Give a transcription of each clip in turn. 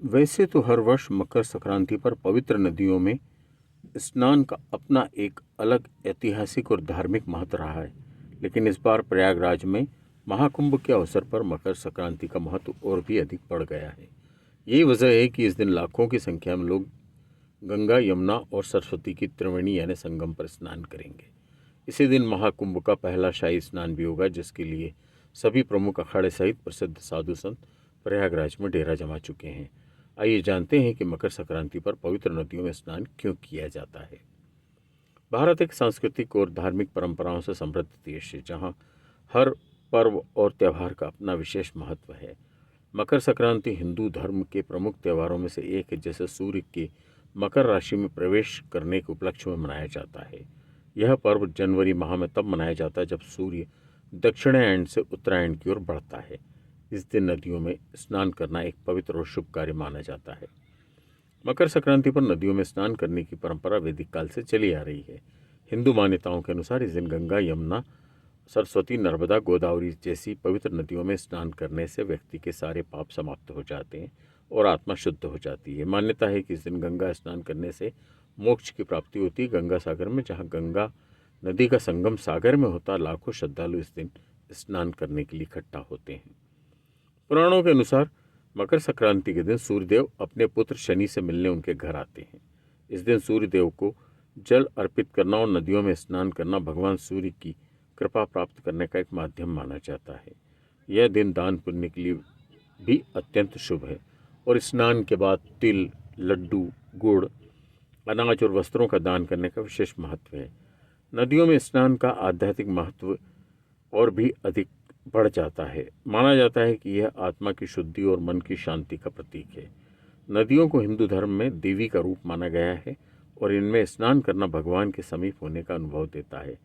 वैसे तो हर वर्ष मकर संक्रांति पर पवित्र नदियों में स्नान का अपना एक अलग ऐतिहासिक और धार्मिक महत्व रहा है, लेकिन इस बार प्रयागराज में महाकुंभ के अवसर पर मकर संक्रांति का महत्व और भी अधिक बढ़ गया है। यही वजह है कि इस दिन लाखों की संख्या में लोग गंगा, यमुना और सरस्वती की त्रिवेणी यानी संगम पर स्नान करेंगे। इसी दिन महाकुंभ का पहला शाही स्नान भी होगा, जिसके लिए सभी प्रमुख अखाड़े सहित प्रसिद्ध साधु संत प्रयागराज में डेरा जमा चुके हैं। आइए जानते हैं कि मकर संक्रांति पर पवित्र नदियों में स्नान क्यों किया जाता है। भारत एक सांस्कृतिक और धार्मिक परंपराओं से समृद्ध देश है, जहां हर पर्व और त्यौहार का अपना विशेष महत्व है। मकर संक्रांति हिंदू धर्म के प्रमुख त्योहारों में से एक है, जैसे सूर्य के मकर राशि में प्रवेश करने के उपलक्ष्य में मनाया जाता है। यह पर्व जनवरी माह में तब मनाया जाता है जब सूर्य दक्षिणायन से उत्तरायण की ओर बढ़ता है। इस दिन नदियों में स्नान करना एक पवित्र और शुभ कार्य माना जाता है। मकर संक्रांति पर नदियों में स्नान करने की परंपरा वैदिक काल से चली आ रही है। हिंदू मान्यताओं के अनुसार इस दिन गंगा, यमुना, सरस्वती, नर्मदा, गोदावरी जैसी पवित्र नदियों में स्नान करने से व्यक्ति के सारे पाप समाप्त हो जाते हैं और आत्मा शुद्ध हो जाती है। मान्यता है कि इस दिन गंगा स्नान करने से मोक्ष की प्राप्ति होती है। गंगा सागर में, जहाँ गंगा नदी का संगम सागर में होता, लाखों श्रद्धालु इस दिन स्नान करने के लिए इकट्ठा होते हैं। पुराणों के अनुसार मकर संक्रांति के दिन सूर्यदेव अपने पुत्र शनि से मिलने उनके घर आते हैं। इस दिन सूर्यदेव को जल अर्पित करना और नदियों में स्नान करना भगवान सूर्य की कृपा प्राप्त करने का एक माध्यम माना जाता है। यह दिन दान पुण्य के लिए भी अत्यंत शुभ है और स्नान के बाद तिल, लड्डू, गुड़, अनाज और वस्त्रों का दान करने का विशेष महत्व है। नदियों में स्नान का आध्यात्मिक महत्व और भी अधिक बढ़ जाता है। माना जाता है कि यह आत्मा की शुद्धि और मन की शांति का प्रतीक है। नदियों को हिंदू धर्म में देवी का रूप माना गया है और इनमें स्नान करना भगवान के समीप होने का अनुभव देता है।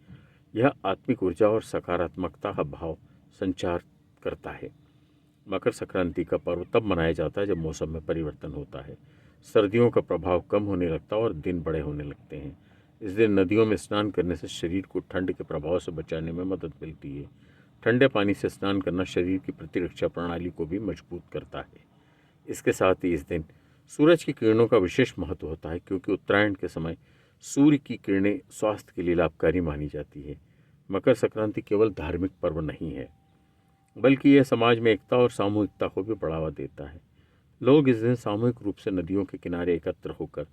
यह आत्मिक ऊर्जा और सकारात्मकता का भाव संचार करता है। मकर संक्रांति का पर्व तब मनाया जाता है जब मौसम में परिवर्तन होता है। सर्दियों का प्रभाव कम होने लगता है और दिन बड़े होने लगते हैं। इस दिन नदियों में स्नान करने से शरीर को ठंड के प्रभाव से बचाने में मदद मिलती है। ठंडे पानी से स्नान करना शरीर की प्रतिरक्षा प्रणाली को भी मजबूत करता है। इसके साथ ही इस दिन सूरज की किरणों का विशेष महत्व होता है, क्योंकि उत्तरायण के समय सूर्य की किरणें स्वास्थ्य के लिए लाभकारी मानी जाती है। मकर संक्रांति केवल धार्मिक पर्व नहीं है, बल्कि यह समाज में एकता और सामूहिकता को भी बढ़ावा देता है। लोग इस दिन सामूहिक रूप से नदियों के किनारे एकत्र होकर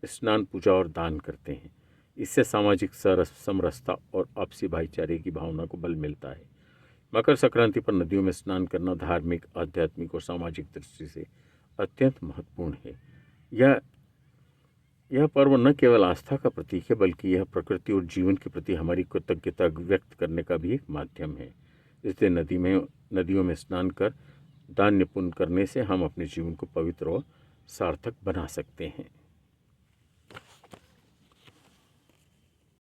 स्नान, पूजा और दान करते हैं। इससे सामाजिक समरसता और आपसी भाईचारे की भावना को बल मिलता है। मकर संक्रांति पर नदियों में स्नान करना धार्मिक, आध्यात्मिक और सामाजिक दृष्टि से अत्यंत महत्वपूर्ण है। यह यह पर्व न केवल आस्था का प्रतीक है, बल्कि यह प्रकृति और जीवन के प्रति हमारी कृतज्ञता व्यक्त करने का भी एक माध्यम है। इस दिन नदियों में स्नान कर दान पुण्य करने से हम अपने जीवन को पवित्र और सार्थक बना सकते हैं।